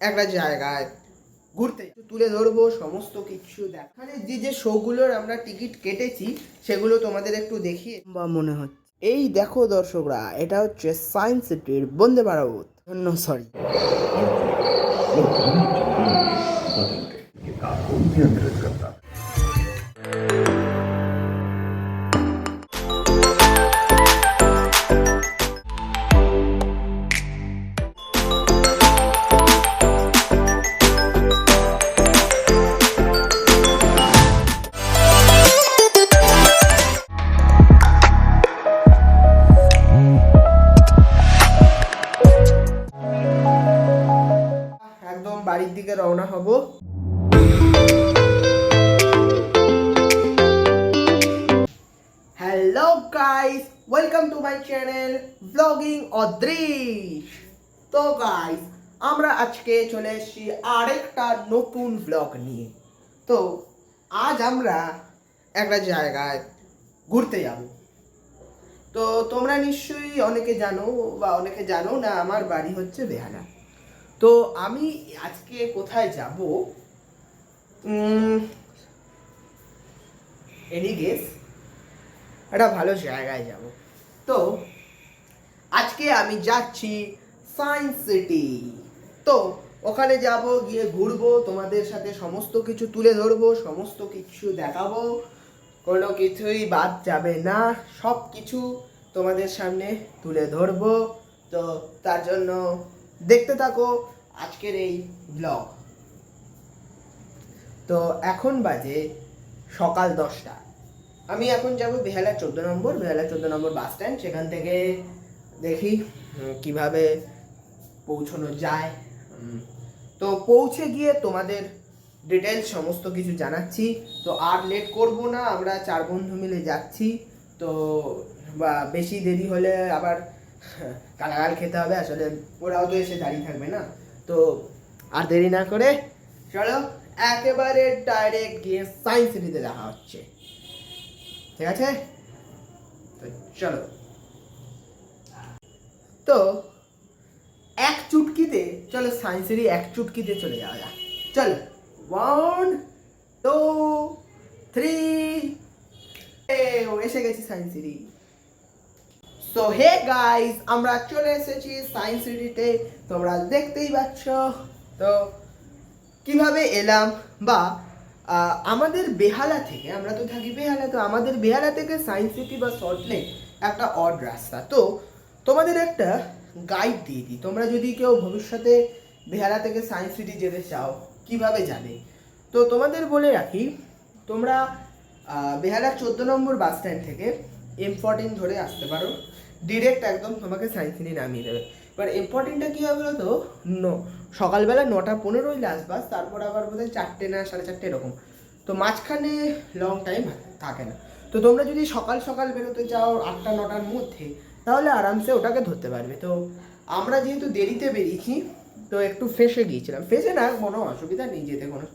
একটা জায়গায় ঘুরতে তুলে ধরবো সমস্ত কিছু দেখানে যে শোগুলোর আমরা টিকিট কেটেছি সেগুলো তোমাদের একটু দেখিয়ে বা মনে হচ্ছে। এই দেখো দর্শকরা, এটা হচ্ছে সায়েন্স সিটির বন্দে ভারত, সরি একদম বাড়ির দিকে রওনা হব। Hello guys, welcome to my channel blogging Adrish. তো গাইস, আমরা আজকে চলে এসেছি আরেকটা নতুন ব্লগ নিয়ে। তো আজ আমরা একটা জায়গায় ঘুরতে যাব। তো তোমরা নিশ্চয়ই অনেকে জানো বা অনেকে জানো না, আমার বাড়ি হচ্ছে বেহালা। তো আমি আজকে কোথায় যাব, এনি গেস? একটা ভালো জায়গায় যাব। তো আজকে আমি যাচ্ছি সায়েন্স সিটি। তো ওখানে যাব, গিয়ে ঘুরবো, তোমাদের সাথে সমস্ত কিছু তুলে ধরবো, সমস্ত কিছু দেখাবো, কোনো কিছুই বাদ যাবে না, সব কিছু তোমাদের সামনে তুলে ধরবো। তো তার জন্য দেখতে থাকো আজকের এই ব্লগ। তো এখন বাজে সকাল 10টা। আমি এখন যাব বেহালা 14 নম্বর বাস স্ট্যান্ড। সেখান থেকে দেখি কিভাবে পৌঁছানো যায়। তো পৌঁছে গিয়ে তোমাদের ডিটেলস সমস্ত কিছু জানাচ্ছি। তো আর লেট করব না, আমরা 4 বন্ধু মিলে যাচ্ছি। তো বা বেশি দেরি হলে আবার গালাগাল খেতে হবে, আসলে ওরাও তো এসে দাঁড়িয়ে থাকবে না। তো আর দেরি না করে চলো একেবারে ডাইরেক্ট গিয়ে সায়েন্স সিটিতে দেখা হচ্ছে, ঠিক আছে? তো চলো। তো এক চুটকিতে চলো সায়েন্স সিটি এক চুটকিতে চলে যাওয়া যাক। চলো, 1 2 3, এসে গেছি Science City. So hey guys, আমরা চলে এসেছি সায়েন্স সিটিতে, তোমরা দেখতেই পাচ্ছ। তো কিভাবে এলাম, বা আমাদের বেহালা থেকে, আমরা তো থাকি বেহালা, তো আমাদের বেহালা থেকে সায়েন্স সিটি বা সল্টলেক একটা অড রাস্তা। তো তোমাদের একটা গাইড দিয়ে দিই, তোমরা যদি কেউ ভবিষ্যতে বেহালা থেকে সায়েন্স সিটি যেতে চাও কিভাবে যাবে। তো তোমাদের বলে রাখি, তোমরা বেহালার 14 নম্বর বাস স্ট্যান্ড থেকে M14 ধরে আসতে পারো, ডিরেক্ট একদম তোমাকে সায়েন্স সিটি নামিয়ে দেবে। এবার M14টা কী হবে বলো তো, সকালবেলা 9:15 লাস্ট বাস, তারপর আবার বোধহয় 4টে না 4:30 এরকম। তো মাঝখানে লং টাইম থাকে না। তো তোমরা যদি সকাল সকাল বেরোতে চাও 8টা-9টার মধ্যে, তাহলে আরামসে ওটাকে ধরতে পারবে। তো আমরা যেহেতু দেরিতে বেরিয়েছি, তো একটু ফেসে গিয়েছিলাম, ফেসে না, কোনো অসুবিধা নেই যেতে কোনো।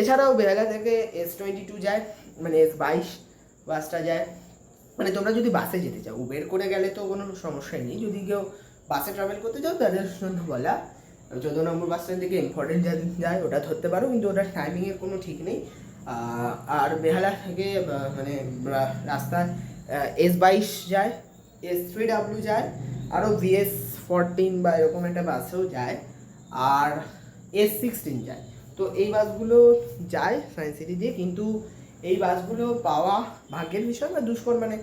এছাড়াও বেহালা থেকে S22 যায়, মানে S22 বাসটা যায়। মানে তোমরা যদি বাসে যেতে চাও, উবের করে গেলে তো কোনো সমস্যাই নেই। যদি কেউ বাসে ট্রাভেল করতে চাও তাদের জন্য বলা, 14 নম্বর বাস স্ট্যান্ড থেকে M14 যায়, ওটা ধরতে পারো, কিন্তু ওটার টাইমিংয়ের কোনো ঠিক নেই। আর বেহালা থেকে মানে রাস্তায় S22 যায়, S3W যায়, আরও VS14 বা এরকম একটা বাসেও যায়, আর S16 যায়। তো এই বাসগুলো যায় সায়েন্স সিটি দিয়ে, কিন্তু এই বাসগুলো পাওয়া ভাগ্যের বিষয় বা দুষ্কর, মানে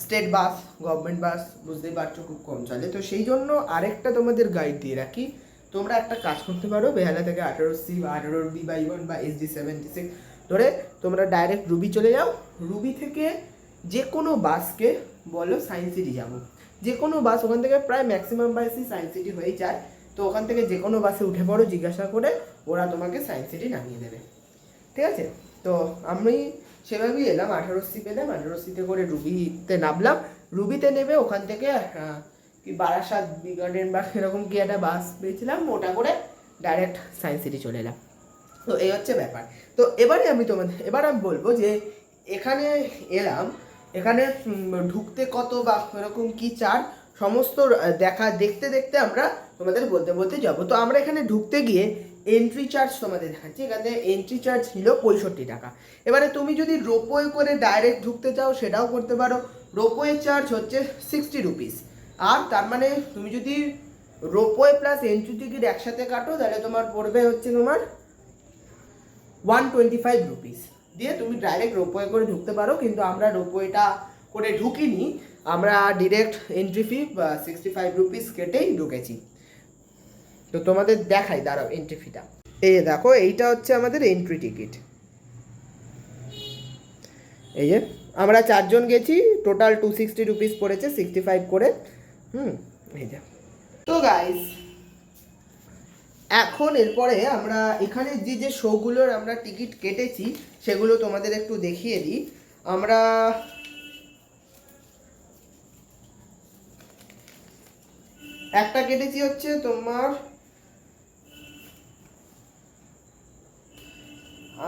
স্টেট বাস, গভর্নমেন্ট বাস বুঝতেই পারছো খুব কম চলে। তো সেই জন্য আরেকটা তোমাদের গাইড দিয়ে রাখি, তোমরা একটা কাজ করতে পারো, বেহালা থেকে 18C বা 18B/1 বা SD76 ধরে তোমরা ডাইরেক্ট রুবি চলে যাও। রুবি থেকে যে কোনো বাসকে বলো সায়েন্স সিটি যাবো, যে কোনো বাস ওখান থেকে প্রায় ম্যাক্সিমাম বাসই সায়েন্স সিটি হয়ে যায়। তো ওখান থেকে যে কোনো বাসে উঠে পড়ো, জিজ্ঞাসা করে ওরা তোমাকে সায়েন্স সিটি নামিয়ে দেবে, ঠিক আছে? তো আমি সেভাবেই এলাম, 18C পেলাম, 18Cতে করে রুবিতে নামলাম। রুবিতে নেবে ওখান থেকে কি বারাসাত বি গার্ডেন বা এরকম কি একটা বাস পেয়েছিলাম, ওটা করে ডাইরেক্ট সায়েন্স সিটি চলে এলাম। তো এই হচ্ছে ব্যাপার। তো এবারে আমি বলবো যে এখানে এলাম, এখানে ঢুকতে কত বা এরকম কি চার্জ। সমস্ত দেখতে দেখতে আমরা তোমাদের বলতে বলতে যাব। তো আমরা এখানে ঢুকতে গিয়ে এন্ট্রি চার্জ তোমাদের দেখাচ্ছি। এখানে এন্ট্রি চার্জ ছিল 65 টাকা। এবারে তুমি যদি রোপওয়ে করে ডাইরেক্ট ঢুকতে চাও সেটাও করতে পারো। রোপওয়ে চার্জ হচ্ছে 60 রুপিস। আর তার মানে তুমি যদি রোপওয়ে প্লাস এন্ট্রি টিকিট একসাথে কাটো তাহলে তোমার পড়বে হচ্ছে তোমার 125 রুপিস দিয়ে তুমি ডাইরেক্ট রোপওয়ে করে ঢুকতে পারো। কিন্তু আমরা রোপওয়েটা করে ঢুকিনি, আমরা ডিরেক্ট এন্ট্রি ফি 65 রুপিস কেটেই ঢুকেছি। তো তোমাদের দেখাই, দাঁড়াও এন্ট্রি ফিটা। এই দেখো, এইটা হচ্ছে আমাদের এন্ট্রি টিকিট। এই যে আমরা 4 জন গেছি, টোটাল 260 রুপিস পড়েছে, 65 করে। এই যে। তো গাইস, এখন এরপরে আমরা এখানে যে শোগুলোর আমরা টিকিট কেটেছি সেগুলো তোমাদের একটু দেখিয়ে দিই। আমরা একটা কেটেছি হচ্ছে তোমার,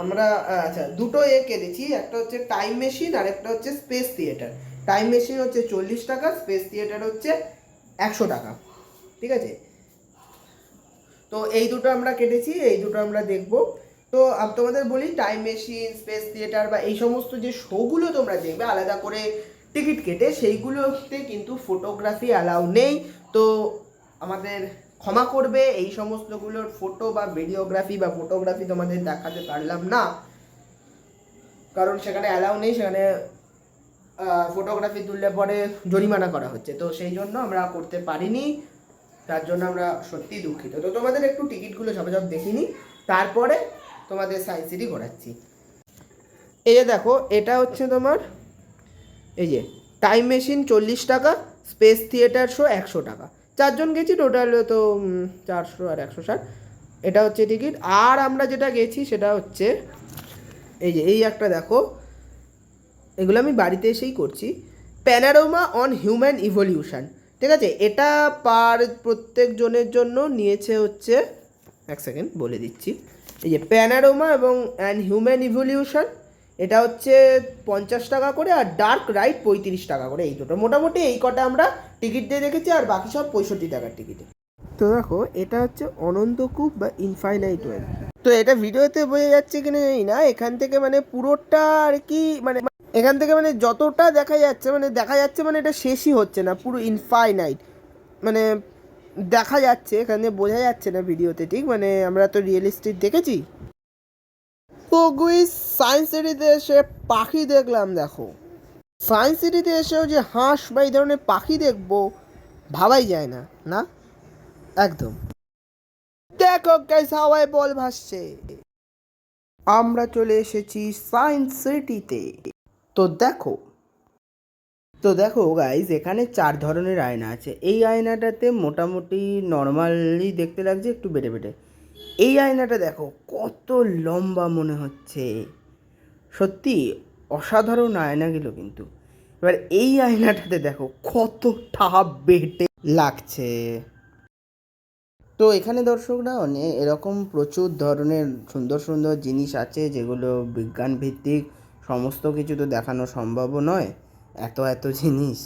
আমরা আচ্ছা দুটো কেটেছি, একটা হচ্ছে টাইম মেশিন আর একটা হচ্ছে স্পেস থিয়েটার। টাইম মেশিন হচ্ছে 40 টাকা, স্পেস থিয়েটার হচ্ছে 100 টাকা, ঠিক আছে। তো এই দুটো আমরা কেটেছি, এই দুটো আমরা দেখব। তো তোমাদের বলি, টাইম মেশিন, স্পেস থিয়েটার বা এই সমস্ত যে শোগুলো তোমরা দেখবে আলাদা করে টিকিট কেটে, সেইগুলোতে কিন্তু ফটোগ্রাফি অ্যালাউ নেই। তো আমাদের ক্ষমা করবে, এই সমস্তগুলোর ফটো বা ভিডিওগ্রাফি বা ফটোগ্রাফি তোমাদের দেখাতে পারলাম না, কারণ সেখানে অ্যালাউ নেই। সেখানে ফটোগ্রাফি তুললে পরে জরিমানা করা হচ্ছে, তো সেই জন্য আমরা করতে পারিনি। তার জন্য আমরা সত্যিই দুঃখিত। তো তোমাদের একটু টিকিটগুলো সব দেখিনি, তারপরে তোমাদের সায়েন্স সিটি ঘোরাচ্ছি। এই যে দেখো, এটা হচ্ছে তোমার এই যে টাইম মেশিন 40 টাকা, স্পেস থিয়েটার শো 100 টাকা। 4 জন গেছি, টোটাল তো 400 আর 160, এটা হচ্ছে টিকিট। আর আমরা যেটা গেছি সেটা হচ্ছে এই যে এই একটা দেখো, এগুলো আমি বাড়িতে এসেই করছি, প্যানোরামা অন হিউম্যান ইভলিউশন, ঠিক আছে। এটা প্রত্যেক জনের জন্য নিয়েছে হচ্ছে, এক সেকেন্ড বলে দিচ্ছি, এই যে প্যানোরামা এবং অ্যান্ড হিউম্যান ইভলিউশন, এটা হচ্ছে 50 টাকা করে, আর ডার্ক রাইড 35 টাকা করে। এই দুটো মোটামুটি এই কটা আমরা টিকিট দিয়ে দেখেছি, আর বাকি সব 65 টাকার টিকিটে। তো দেখো, এটা হচ্ছে অনন্তকূপ বা ইনফাইনাইট ওয়েল। তো এটা ভিডিওতে বোঝা যাচ্ছে কিনা জানি না, এখান থেকে মানে পুরোটা আর কি, মানে এখান থেকে মানে যতটা দেখা যাচ্ছে মানে এটা শেষই হচ্ছে না, পুরো ইনফাইনাইট মানে দেখা যাচ্ছে, এখানে বোঝা যাচ্ছে না ভিডিওতে ঠিক, মানে আমরা তো রিয়েলিস্টিক দেখেছি। তো গুইস, সায়েন্স সিটিতে এসে পাখি দেখলাম। দেখো, সায়েন্স সিটিতে এসেও যে হাঁস বা এই ধরনের পাখি দেখবো ভাবাই যায় না, না একদম। দেখো গাইস, হাওয়ায় বল ভাসছে। আমরা চলে এসেছি সায়েন্স সিটিতে। তো দেখো গাইস, এখানে 4 ধরনের আয়না আছে। এই আয়নাটাতে মোটামুটি নর্মালি দেখতে লাগছে, একটু বেটে বেটে। এই আয়নাটা দেখো কত লম্বা মনে হচ্ছে, সত্যি অসাধারণ আয়নাগুলো কিন্তু। এবার এই আয়নাটাতে দেখো কতটা বেটে লাগছে। তো এখানে দর্শকরা এরকম প্রচুর ধরনের সুন্দর সুন্দর জিনিস আছে, যেগুলো বিজ্ঞান ভিত্তিক, সমস্ত কিছু তো দেখানো সম্ভবও নয়, এত জিনিস।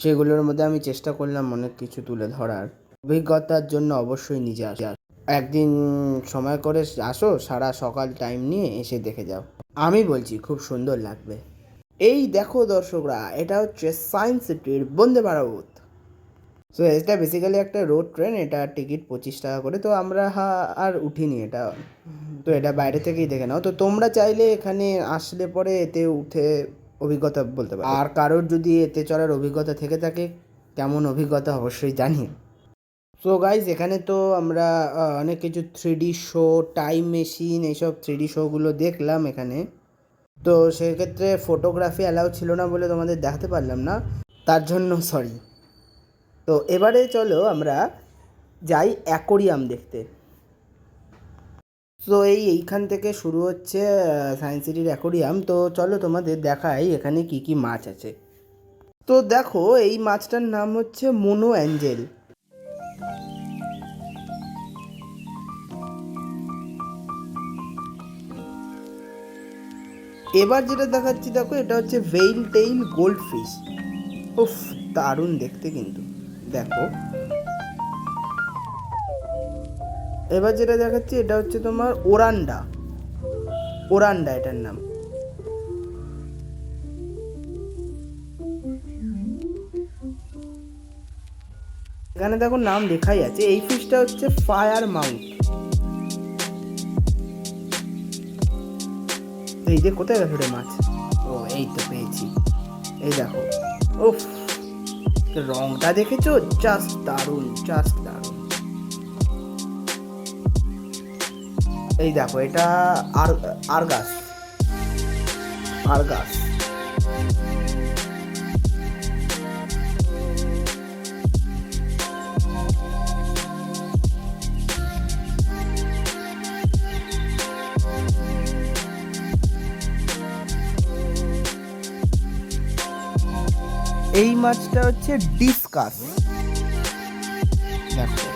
সেগুলোর মধ্যে আমি চেষ্টা করলাম অনেক কিছু তুলে ধরার। অভিজ্ঞতার জন্য অবশ্যই নিজে একদিন সময় করে আসো, সারা সকাল টাইম নিয়ে এসে দেখে যাও। আমি বলছি খুব সুন্দর লাগবে। এই দেখো দর্শকরা, এটা হচ্ছে সায়েন্স সিটির বন্দে ভারত। সো এটা বেসিক্যালি একটা রোড ট্রেন, এটা টিকিট 25 টাকা করে। তো আমরা আর উঠিনি এটা, তো এটা বাইরে থেকেই দেখে নাও। তো তোমরা চাইলে এখানে আসলে পরে এতে উঠে অভিজ্ঞতা বলতে পারো, আর কারোর যদি এতে চড়ার অভিজ্ঞতা থেকে থাকে, কেমন অভিজ্ঞতা অবশ্যই জানি। সো গাইজ, এখানে তো আমরা অনেক কিছু 3D শো, টাইম মেশিন, এইসব 3D শোগুলো দেখলাম এখানে। তো সেক্ষেত্রে ফটোগ্রাফি অ্যালাউ ছিল না বলে তোমাদের দেখাতে পারলাম না, তার জন্য সরি। তো এবারে চলো আমরা যাই অ্যাকোরিয়াম দেখতে। তো এইখান থেকে শুরু হচ্ছে সায়েন্স সিটির অ্যাকোরিয়াম। তো চলো তোমাদের দেখাই এখানে কি কি মাছ আছে। তো দেখো, এই মাছটার নাম হচ্ছে মোনো অ্যাঞ্জেল। এবার যেটা দেখাচ্ছি দেখো, এটা হচ্ছে ভেইল টেইল গোল্ড ফিশ। উফ, দারুণ দেখতে কিন্তু। দেখো এবার যেটা দেখাচ্ছি এটা হচ্ছে তোমার ওরান্ডা। ওরান্ডা এটার নাম। এখানে দেখো নাম লেখাই আছে। এই ফিশটা হচ্ছে ফায়ার মাউথ। এই যে কোথায় গেছে রে মাছ? ও এই তো পেয়েছি। এই দেখো, উফ রংটা দেখেছো? জাস্ট দারুণ, জাস্ট দারুণ। এই দেখো এটা আরগাস। আরগাস এই মাছটা হচ্ছে ডিসকাস। দেখো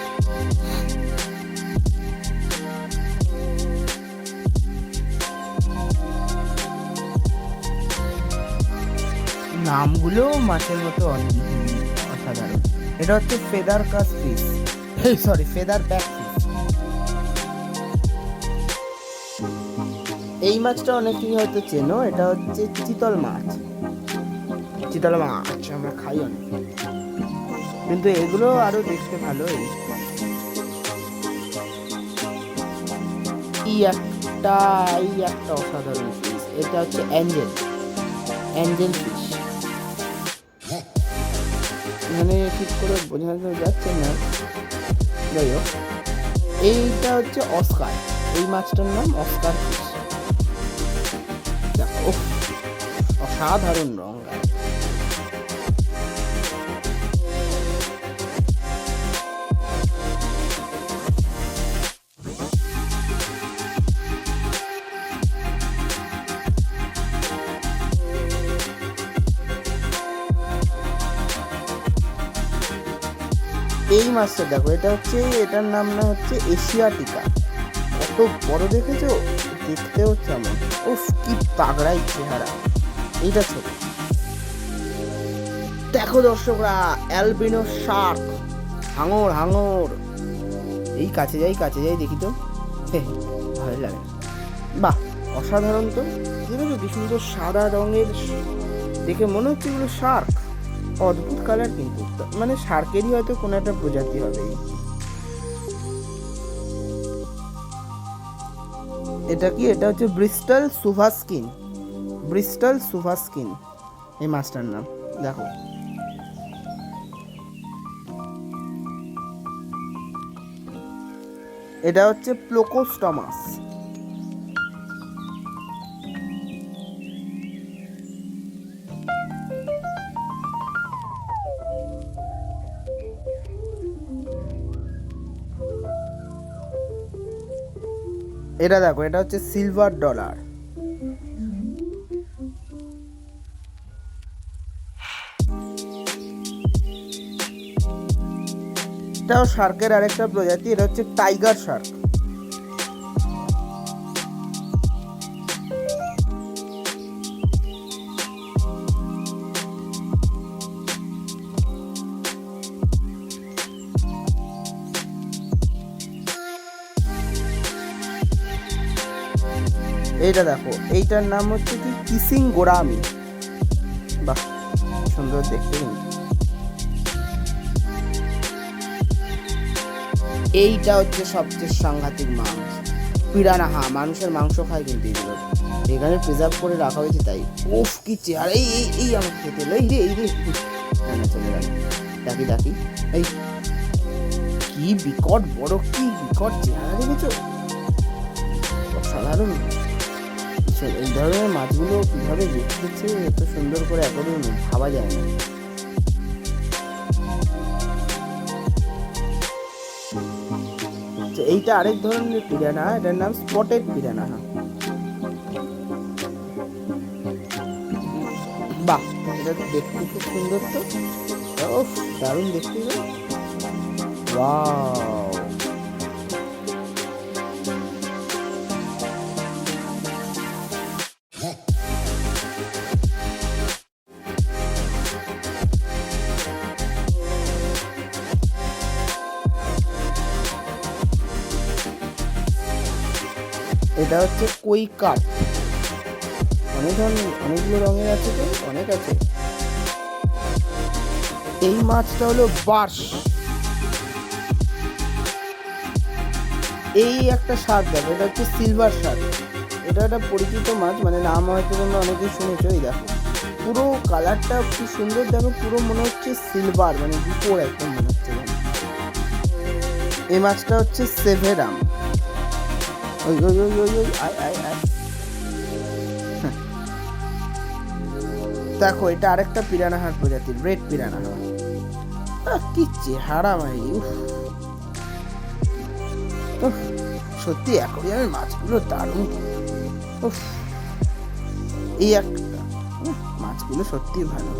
নামগুলো মাছের মতো অসাধারণ। এটা হচ্ছে ফেদার কাস fish, sorry feather back fish. এই মাছটা অনেকেই হয়তো চেনো, এটা হচ্ছে চিতল মাছ। চিতল মাছ আমরা খাই অনেক, কিন্তু এগুলো আরো দেখতে ভালো। এই একটা অসাধারণ ফিশ, এটা হচ্ছে অ্যাঞ্জেল ফিশ। মানে ঠিক করে বোঝানো যাচ্ছে না, যাই হোক। এইটা হচ্ছে অস্কার। এই মাছটার নাম অস্কার ফিশ। অসাধারণ রং। এই মাছটা দেখো, এটার নাম না হচ্ছে এশিয়াটিকা। কত বড় দেখেছো? দেখতে হচ্ছে আমার, উফ কি তাগড়াই চেহারা। এইটা ছোট। দেখো দর্শকরা, অ্যালবিনো শার্ক, হাঙর। এই কাছে যাই দেখি তো, ভালো লাগে। বাহ অসাধারণ তো, দেখেছো কি সুন্দর সাদা রঙের, দেখে মনে হচ্ছে এগুলো শার্ক। অদ্ভুত কালার, কিন্তু মানে শার্কেরই হয়তো কোনো একটা প্রজাতি হবে। এটা কি? এটা হচ্ছে ব্রিস্টল সুভাস্কিন এই মাছটার নাম। দেখো এটা হচ্ছে প্লোকোস্টমাস। এটা দেখো, এটা হচ্ছে সিলভার ডলার। এটাও শার্কের আরেকটা প্রজাতি, এটা হচ্ছে টাইগার শার্ক। এইটা দেখো, এইটার নাম হচ্ছে কি কিসিং গোরামি। বাহ সুন্দর দেখতে। এইটা হচ্ছে সবচেয়ে সাংঘাতিক মাছ, পিরানহা। মানুষের মাংস খায় কিন্তু এগুলো, এখানে প্রিজার্ভ করে রাখা হয়েছে তাই। ওফ কি চেহারা! এই আমাকে খেতে এলো। এই রে চলে গেল। ডাকি এই কি বিকট বড়, কি বিকট চেহারা, দেখেছো? অসাধারণ। এই ধরনের মাছগুলো কিভাবে দেখতেছে এত সুন্দর করে, এখনো ভাবা যায় না। এইটা আরেক ধরনের পিরানহা, এটার নাম স্পটেড পিরানহা। বাহ এটা দেখতে খুব সুন্দর তো, দারুণ দেখতে। ওয়াও এটা হচ্ছে কই কাঠ, অনেকগুলো রঙের আছে, তো অনেক আছে। এই মাছটা হলো বার্শ। এই একটা শার্ক দেখো, এটা হচ্ছে সিলভার শার্ক। এটা একটা পরিচিত মাছ, মানে নাম হয়তো তোমরা অনেকেই শুনেছো। এই দেখো পুরো কালারটা কি সুন্দর, দেখো পুরো মনে হচ্ছে সিলভার, মানে রূপোর একদম মনে হচ্ছে। এই মাছটা হচ্ছে সেভেরাম। ওই ওই ওই ওই ওই আয় আয় আয়। দেখো এটা আরেকটা পিরানাহার প্রজাতির, রেড পিরানাহা। কি চেহারা মারি! সত্যি অ্যাকোয়ারিয়ামের মাছগুলো দারুণ। এই একটা মাছগুলো সত্যি ভালো।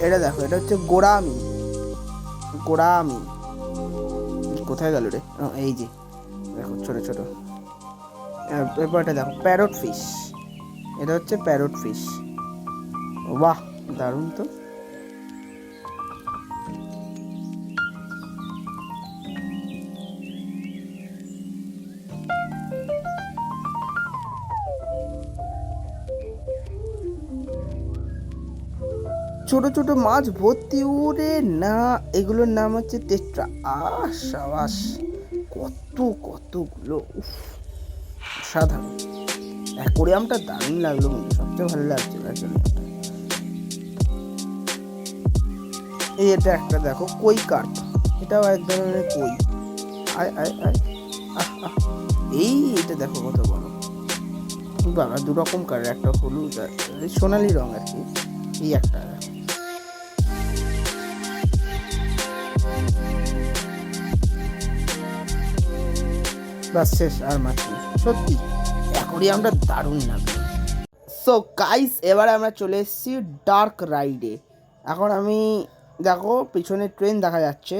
এটা দেখো, এটা হচ্ছে গোড়ামি। কোথায় গেল রে? এই যে দেখো ছোট ছোট। এরপর এটা দেখো প্যারট ফিশ। এটা হচ্ছে প্যারট ফিশ। বাহ, দারুণ তো। ছোট ছোট মাছ ভর্তি, উড়ে না। এগুলোর নাম হচ্ছে টেট্রা। সাবাস, কতগুলো! সাধারণ অ্যাকোয়ারিয়ামটা দারুণ লাগলো, সবচেয়ে ভালো লাগছে অ্যাকোয়ারিয়ামটা। এই এটা একটা দেখো কই কাঠ, এটাও এক ধরনের কই। আয় আয় আয়। এটা দেখো কত বড় বাবা, দু রকম কালার, একটা হলুদ আর সোনালি রং আর কি। এই একটা বাস শেষ, আর মাছ নেই। সত্যি অ্যাকোয়ারিয়ামটা দারুণ লাগলো। সো গাইস, এবারে আমরা চলে এসেছি ডার্ক রাইডে। এখন আমি দেখো পিছনে ট্রেন দেখা যাচ্ছে,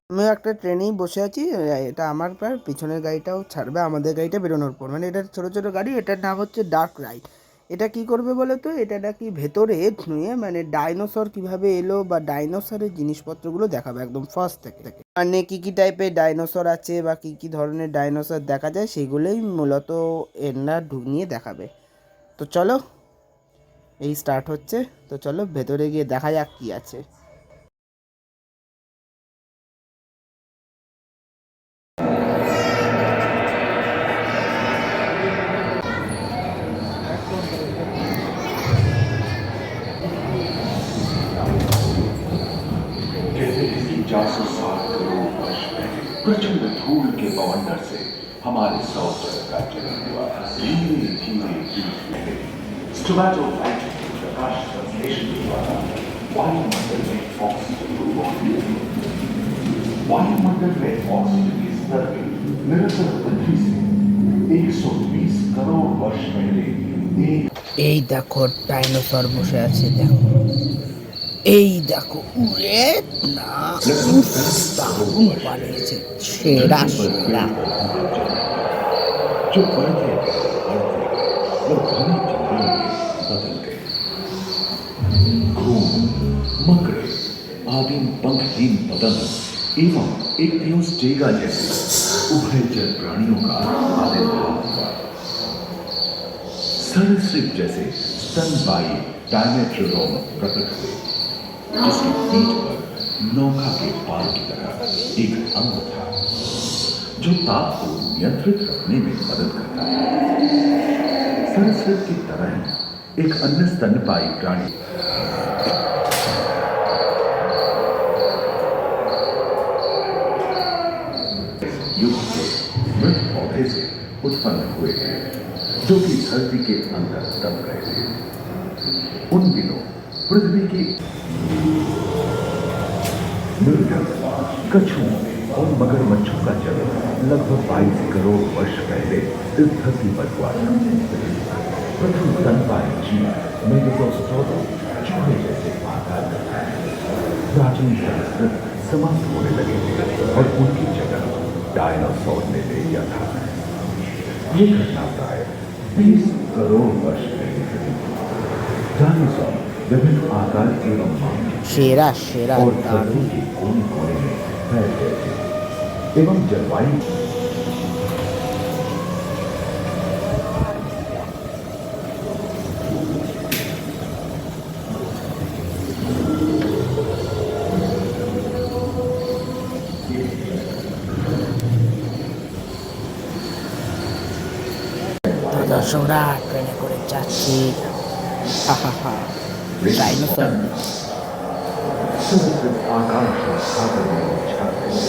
আমিও একটা ট্রেনেই বসে আছি। এটা আমার পর পিছনের গাড়িটাও ছাড়বে আমাদের গাড়িটা বেরোনোর পর, মানে এটা ছোটো ছোটো গাড়ি। এটার নাম হচ্ছে ডার্ক রাইড। এটা কি করবে বলো তো, এটা নাকি ভেতরে নিয়ে মানে ডাইনোসর কিভাবে এলো বা ডাইনোসরের জিনিসপত্রগুলো দেখাবে একদম ফার্স্ট থেকে। মানে কী কী টাইপের ডাইনোসর আছে বা কী কী ধরনের ডাইনোসর দেখা যায়, সেগুলোই মূলত এরা নিয়ে দেখাবে। তো চলো, এই স্টার্ট হচ্ছে। তো চলো ভেতরে গিয়ে দেখা যাক কি আছে। जैसे किसी 460 करोड़ वर्ष पहले प्रचंड धूल के बवंडर से हमारे सौर जगत का जन्म हुआ। धीरे धीरे धीरे स्टोमैटोफाइट प्रकाश संश्लेषण के द्वारा वायुमंडल में ऑक्सीजन को वायुमंडल में ऑक्सीजन के स्तर में निरंतर वृद्धि से 120 करोड़ वर्ष पहले এই দেখো ডাইনোসর বসে আছে, দেখো এই দেখো উড়ে না, দারুণ পালিয়েছে, সেরা সেরা। जो बढ़ते वो घने जंगलों में बदल गए। घूम, मकड़े, आदिम पंखहीन पतंग एवं एक टेगा जैसे उभयचर प्राणियों का आविर्भाव हुआ। सरीसृप जैसे स्तनपायी डायमेट्रोडोन प्रकट हुए, जिसकी पीठ पर नौका के पाल की तरह एक अंग था जो ताप को नियंत्रित रखने में मदद करता है। सरीसृप की तरह ही एक अन्य स्तनपायी प्राणी युग के मृत पौधे से उत्पन्न हुए थे, जो कि धरती के अंदर दब गए थे। उन दिनों पृथ्वी की मृगों, कछुओं और मगरमच्छों का जन्म लगभग 22 करोड़ वर्ष पहले इस धरती पर हुआ था। प्रथम स्तनपायी जीव मेगालोस्ट्रोडोन चूहे जैसे आकार करता है। प्राचीन संस्कृत समाप्त होने लगे थे और उनकी जगह डायनासोर ने ले लिया था। ये घटना प्राय 20 करोड़ वर्ष पहले घटी। डायनासोर विभिन्न आकार एवं সেরা সেরা और দারুণ। धरती के कोने कोने में फैल गए थे एवं जलवायु দর্শকরা ট্রেনে করে যাচ্ছি। হা হা হা, ডাইনোসর। समुद्र आकाश और सागर में छाते हैं।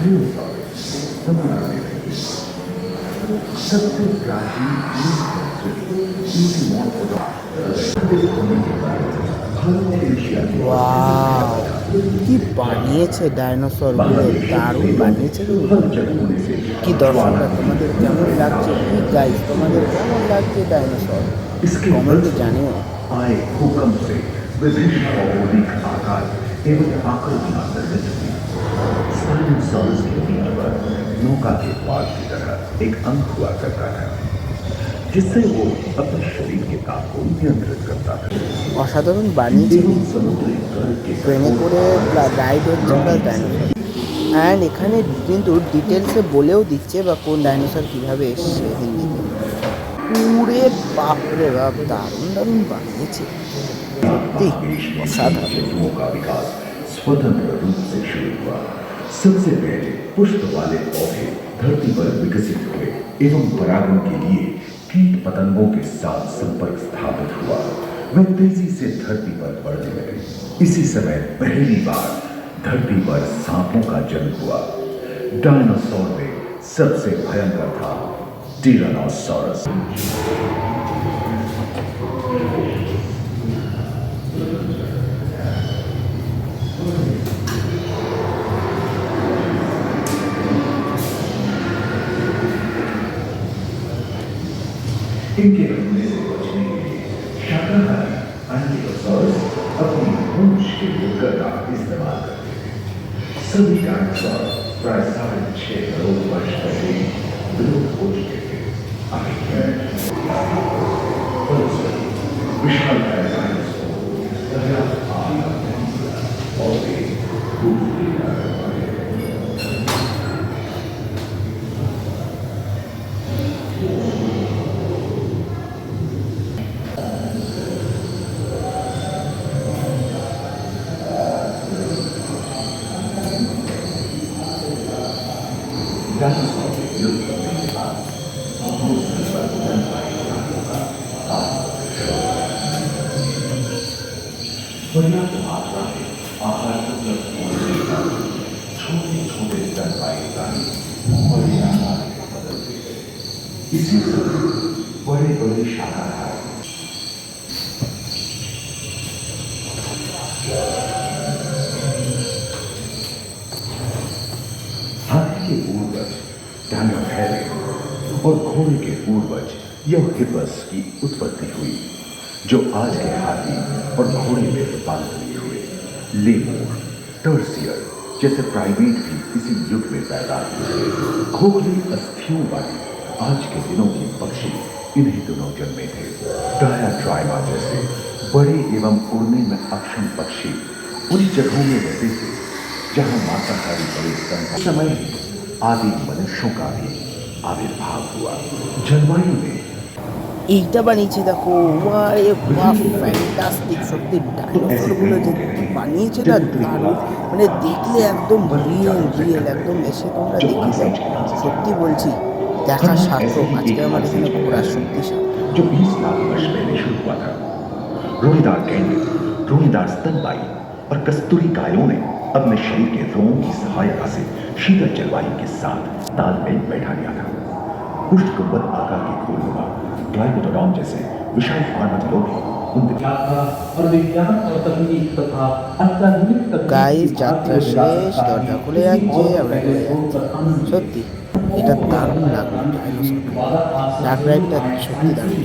Dinosaurs समुद्र में रहते हैं। सबसे प्राचीन ওয়াও, কি বানিয়েছে ডাইনোসরগুলো, দারুণ বানিয়েছে কিন্তু। কি দর্শকরা, তোমাদের কেমন লাগছে? কি গাইস, তোমাদের কেমন লাগছে ডাইনোসর? কমেন্টে জানিও। आए भूकंप से विभिन्न भौगोलिक आकार एवं आकृतियां निर्मित हुई। स्पाइनोसॉरस के पीठ पर नौका के द्वार की तरह एक अंग हुआ करता था, जिससे वो अपने शरीर के ताप को नियंत्रित करता था। অসাধারণ বানিয়েছে एवं समुद्री गर्भ के ট্রেনে করে রাইড হচ্ছে প্লাস ডাইনোসর। অ্যান্ড এখানে কিন্তু ডিটেলসে বলেও দিচ্ছে বা কোন ডাইনোসর কীভাবে এসছে হিন্দিতে। পুরে বাপরে বাপ, দারুণ দারুণ বানিয়েছে সত্যি, অসাধারণ। जंतुओं का विकास स्वतंत्र रूप से शुरू हुआ। सबसे पहले पुष्प वाले पौधे धरती पर विकसित हुए एवं परागण के लिए कीट पतंगों के साथ संपर्क स्थापित हुआ। वे तेजी से धरती पर बढ़ने लगे। इसी समय पहली बार धरती पर सांपों का जन्म हुआ। डायनासोर में सबसे भयंकर था टिरानोसॉरस। इनके हमले से बचने के लिए शाकाहारी एंटिलोसॉरस अपनी पूंछ के मुक्कर का इस्तेमाल करते थे। सभी डायनासोर प्राय 6.5 करोड़ वर्ष पहले विलुप्त हो चुके थे। विशाल डायनासोर और वे दूसरी पर्याप्त मात्रा में आहार उपलब्ध होने के कारण छोटे छोटे स्तनपायी प्राणी बड़े आकार में बदलते गए। इसी तरह बड़े बड़े शाकाहारी हाथी के पूर्वज डायनोथेरियन और घोड़े के पूर्वज यूहिपस की उत्पत्ति हुई, जो आज के हाथी और घोड़े में रूपांतरित हुए। लेमूर, टर्सियर जैसे प्राइमेट भी इसी युग में पैदा हुए। खोखली अस्थियों वाले आज के दिनों के पक्षी इन्हीं दिनों जन्मे थे। डायाट्राइमा जैसे बड़े एवं उड़ने में अक्षम पक्षी उन जगहों में रहते थे जहां मांसाहारी बड़े स्तनपायी समय में आदि मनुष्यों का भी आविर्भाव हुआ। जलवायु में এইটা বানিয়েছে দেখো, ওয়ারে বাহ, ফ্যান্টাস্টিক সত্যি। ডাইনোসরগুলো যে বানিয়েছে না, দারুণ, মানে দেখলে একদম রিয়েল রিয়েল, একদম এসে তোমরা দেখে যাও। সত্যি বলছি, দেখা সার্থক। আজকে আমার এখানে ঘোরার সত্যি সার্থক। जो 20 लाख वर्ष पहले शुरू हुआ था। रोएदार कैंडी, रोएदार स्तनपायी और कस्तूरी कायों ने अपने शरीर के रोमों की सहायता से शीतल जलवायु के साथ तालमेल बैठा लिया था। पुष्ट गुंबद आकार के खोलनुमा ग्लाइकोडोन जैसे विशाल पर्वतों भी उन और विज्ञान और तकनीक तथा अत्याधुनिक গাইস, যাত্রা শেষ, দরজা খুলে যাচ্ছে, আমরা চলে যাচ্ছি। সত্যি এটা দারুণ লাগলো ডাইনোসর। ডাক রাইডটা সত্যি দারুণ।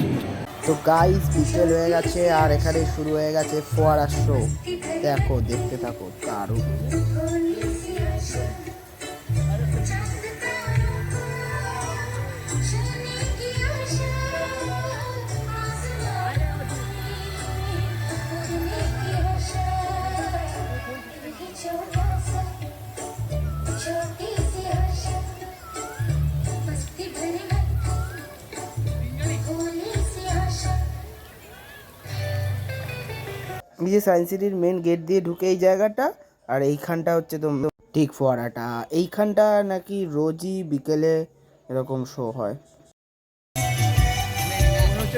তো গাইস, বিকেল হয়ে গেছে আর এখানে শুরু হয়ে গেছে ফোয়ারা শো। দেখো, দেখতে থাকো, দারুণ। এই যে সায়েন্স সিটির মেন গেট দিয়ে ঢুকে এই জায়গাটা, আর এইখানটা হচ্ছে তো ঠিক ফোয়ারাটা। এইখানটা নাকি রোজই বিকেলে এরকম শো হয়। সো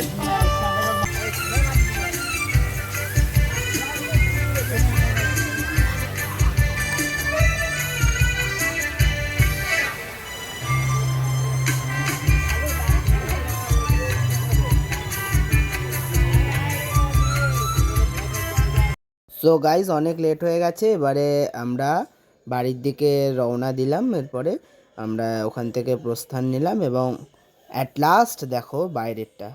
গাইজ অনেক লেট হয়ে গেছে, এবারে আমরা বাড়ির দিকে রওনা দিলাম। এরপরে আমরা ওখান থেকে প্রস্থান নিলাম এবং অ্যাট লাস্ট দেখো বাইরেরটা।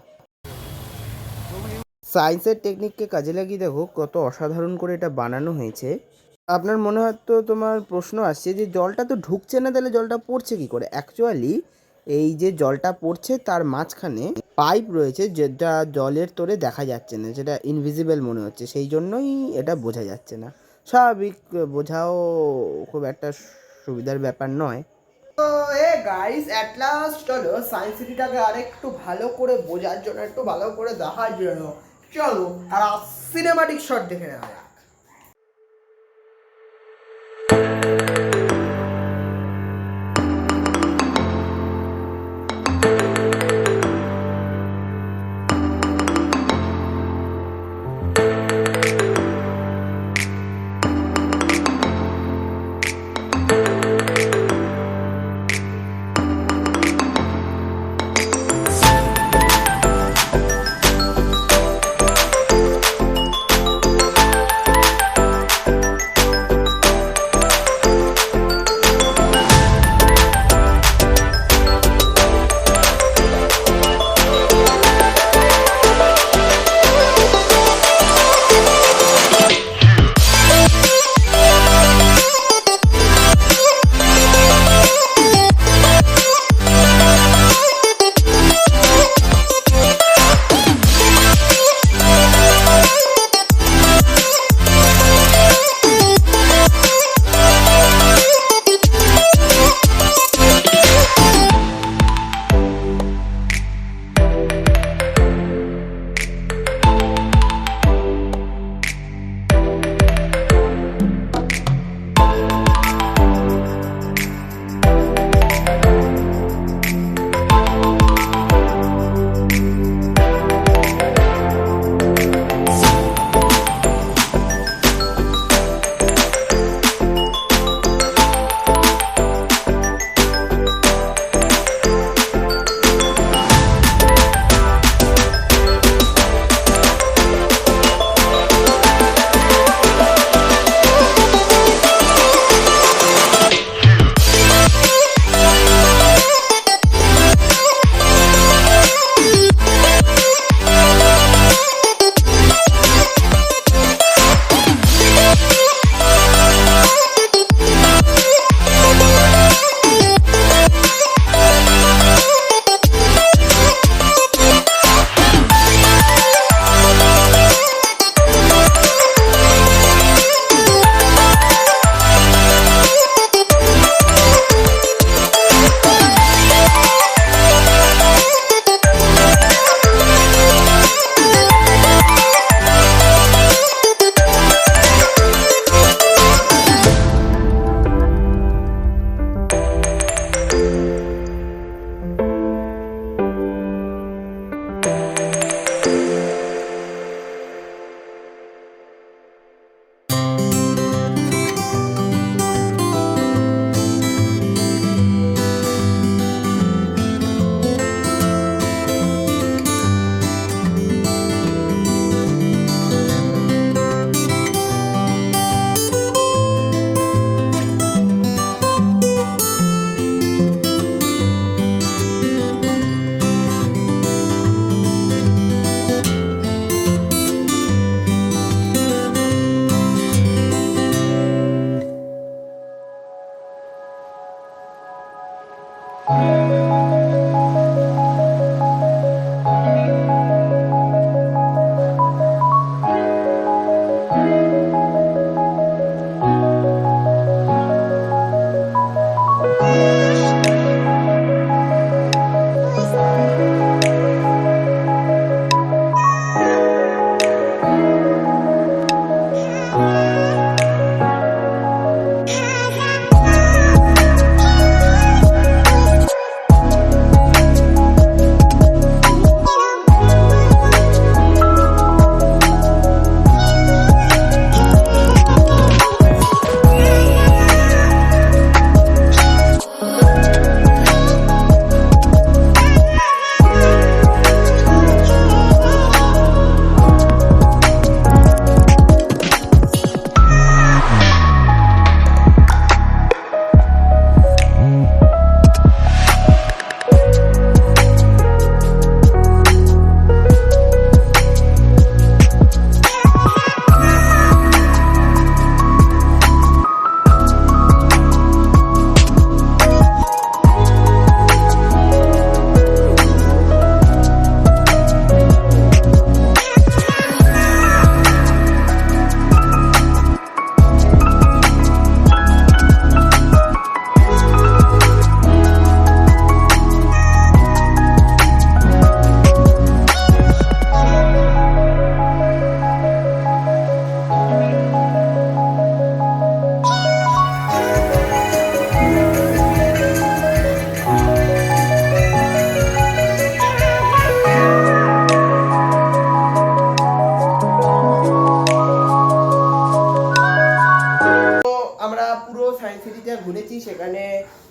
সায়েন্সের টেকনিককে কাজে লাগিয়ে দেখো কত অসাধারণ করে এটা বানানো হয়েছে। আপনার মনে হয়তো তোমার প্রশ্ন আসছে যে জলটা তো ঢুকছে না, তাহলে জলটা পড়ছে কী করে? অ্যাকচুয়ালি এই যে জলটা পড়ছে তার মাঝখানে পাইপ রয়েছে যেটা জলের তোরে দেখা যাচ্ছে না, যেটা ইনভিজিবল মনে হচ্ছে, সেই জন্যই এটা বোঝা যাচ্ছে না। স্বাভাবিক, বোঝাও খুব একটা সুবিধার ব্যাপার নয়। তো এ গাইস অ্যাট লাস্ট চলো সায়েন্স সিটিটাকে আরেকটু ভালো করে বোঝার জন্য, একটু ভালো করে দেখার জন্য চলো আর সিনেমাটিক শট দেখে নেওয়া যাক।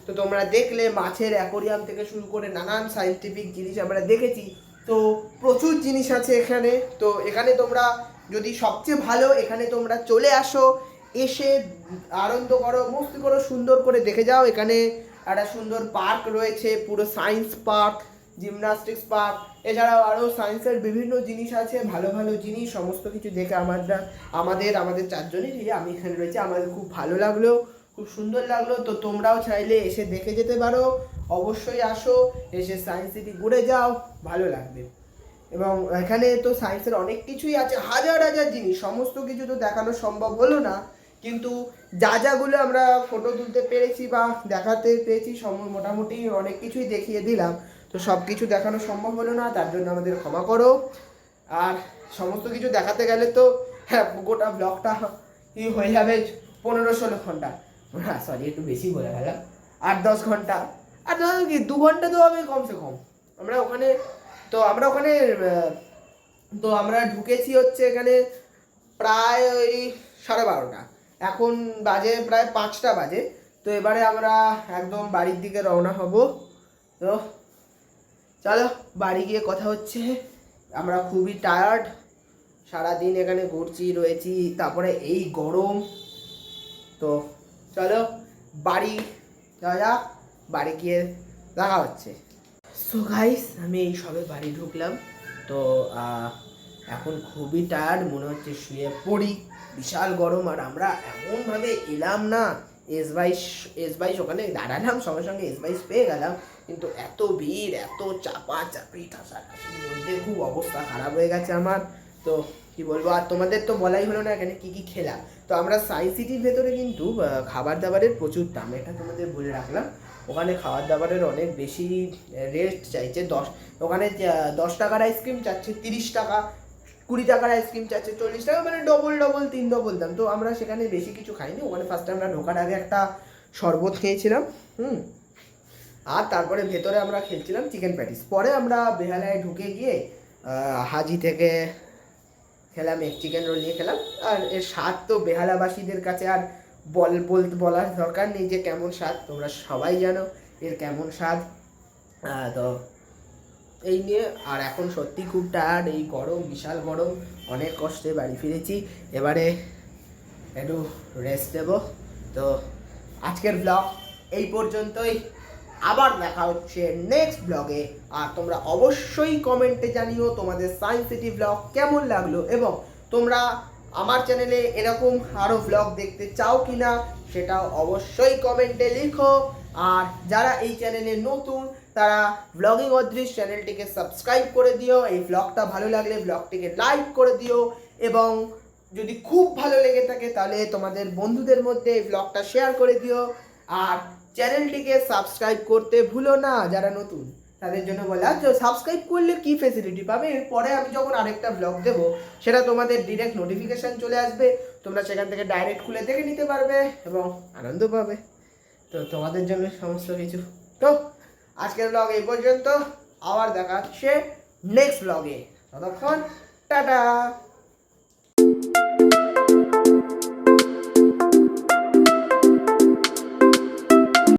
তো তোমরা দেখলে মাছের অ্যাকোরিয়াম থেকে শুরু করে নানান সায়েন্টিফিক জিনিস আমরা দেখেছি। তো প্রচুর জিনিস আছে এখানে। তো এখানে তোমরা যদি সবচেয়ে ভালো এখানে তোমরা চলে আসো, এসে আনন্দ করো, মস্তি করো, সুন্দর করে দেখে যাও। এখানে একটা সুন্দর পার্ক রয়েছে, পুরো সায়েন্স পার্ক, জিমনাস্টিক্স পার্ক, এছাড়াও আরও সায়েন্সের বিভিন্ন জিনিস আছে, ভালো ভালো জিনিস, সমস্ত কিছু দেখে আমাদের চারজনেরই আমি এখানে রয়েছে, আমাদের খুব ভালো লাগলো, খুব সুন্দর লাগলো। তো তোমরাও চাইলে এসে দেখে যেতে পারো, অবশ্যই আসো, এসে সায়েন্স সিটি ঘুরে যাও, ভালো লাগবে। এবং এখানে তো সায়েন্সের অনেক কিছুই আছে, হাজার হাজার জিনিস, সমস্ত কিছু তো দেখানো সম্ভব হলো না, কিন্তু যাগুলো আমরা ফটো তুলতে পেরেছি বা দেখাতে পেরেছি মোটামুটি অনেক কিছুই দেখিয়ে দিলাম। তো সব কিছু দেখানো সম্ভব হলো না, তার জন্য আমাদের ক্ষমা করো। আর সমস্ত কিছু দেখাতে গেলে তো হ্যাঁ গোটা ব্লগটা হয়ে যাবে 15-16 ঘন্টা, হ্যাঁ সরি একটু বেশি বলে গেলাম, 8-10 ঘন্টা, আর ধরো কি 2 ঘন্টা তো হবে কমসে কম। আমরা ওখানে তো আমরা ঢুকেছি হচ্ছে এখানে প্রায় ওই 12:30, এখন বাজে প্রায় 5টা বাজে। তো এবারে আমরা একদম বাড়ির দিকে রওনা হব। তো চলো বাড়ি গিয়ে কথা হচ্ছে। আমরা খুবই টায়ার্ড, সারাদিন এখানে ঘুরছি রয়েছি, তারপরে এই গরম। তো চলো বাড়ি যাওয়া যাক, বাড়ি গিয়ে দেখা হচ্ছে। সো গাইস আমি এই সবে বাড়ি ঢুকলাম। তো এখন খুবই টায়ার্ড, মনে হচ্ছে শুয়ে পড়ি, বিশাল গরম। আর আমরা এমনভাবে এলাম না, S22 ওখানে দাঁড়ালাম, সঙ্গে সঙ্গে S22 পেয়ে গেলাম, কিন্তু এত ভিড়, এত চাপি ঠাসাঠাসির মধ্যে খুব অবস্থা খারাপ হয়ে গেছে আমার। তো কি বলবো, আর তোমাদের তো বলাই হলো না এখানে কি কি খেলাম। তো আমরা সায়েন্স সিটির ভেতরে কিন্তু খাবার দাবারের প্রচুর দাম, এটা তোমাদের বলে রাখলাম। ওখানে খাবার দাবারের অনেক বেশি রেট চাইছে, ওখানে 10 টাকার আইসক্রিম চাচ্ছে 30 টাকা, 20 টাকার আইসক্রিম চাচ্ছে 40 টাকা, মানে ডবল 3 ডবল দাম। তো আমরা সেখানে বেশি কিছু খাইনি, ওখানে ফার্স্টে আমরা ঢোকার আগে একটা শরবত খেয়েছিলাম, আর তারপরে ভেতরে আমরা খেলছিলাম চিকেন প্যাটিস। পরে আমরা বেহালায় ঢুকে গিয়ে হাজি থেকে খেলাম এক চিকেন রোল নিয়ে খেলাম। আর এর স্বাদ তো বেহালাবাসীদের কাছে আর বলার দরকার নেই যে কেমন স্বাদ, তোমরা সবাই জানো এর কেমন স্বাদ। তো এই নিয়ে, আর এখন সত্যি খুব টায়ার্ড, এই গরম, বিশাল গরম, অনেক কষ্টে বাড়ি ফিরেছি, এবারে একটু রেস্ট দেব। তো আজকের ব্লগ এই পর্যন্তই, আবার দেখা হচ্ছে নেক্সট ব্লগে। আর তোমরা অবশ্যই কমেন্টে জানিও তোমাদের সায়েন্স সিটি ব্লগ কেমন লাগলো, এবং তোমরা আমার চ্যানেলে এরকম আরও ব্লগ দেখতে চাও কি না সেটাও অবশ্যই কমেন্টে লিখো। আর যারা এই চ্যানেলে নতুন তারা ব্লগিং অদৃশ চ্যানেলটিকে সাবস্ক্রাইব করে দিও, এই ব্লগটা ভালো লাগলে ব্লগটিকে লাইক করে দিও, এবং যদি খুব ভালো লেগে থাকে তাহলে তোমাদের বন্ধুদের মধ্যে এই ব্লগটা শেয়ার করে দিও। আর চ্যানেলটিকে সাবস্ক্রাইব করতে ভুলো না যারা নতুন তাদের জন্য বলা, যে সাবস্ক্রাইব করলে কি ফেসিলিটি পাবে, এরপরে আমি যখন আরেকটা ব্লগ দেবো সেটা তোমাদের ডিরেক্ট নোটিফিকেশান চলে আসবে, তোমরা সেখান থেকে ডাইরেক্ট খুলে দেখে নিতে পারবে এবং আনন্দ পাবে। তো তোমাদের জন্য সমস্ত কিছু। তো আজকের ব্লগ এই পর্যন্ত, আবার দেখা হচ্ছে নেক্সট ব্লগে, ততক্ষণ টাটা।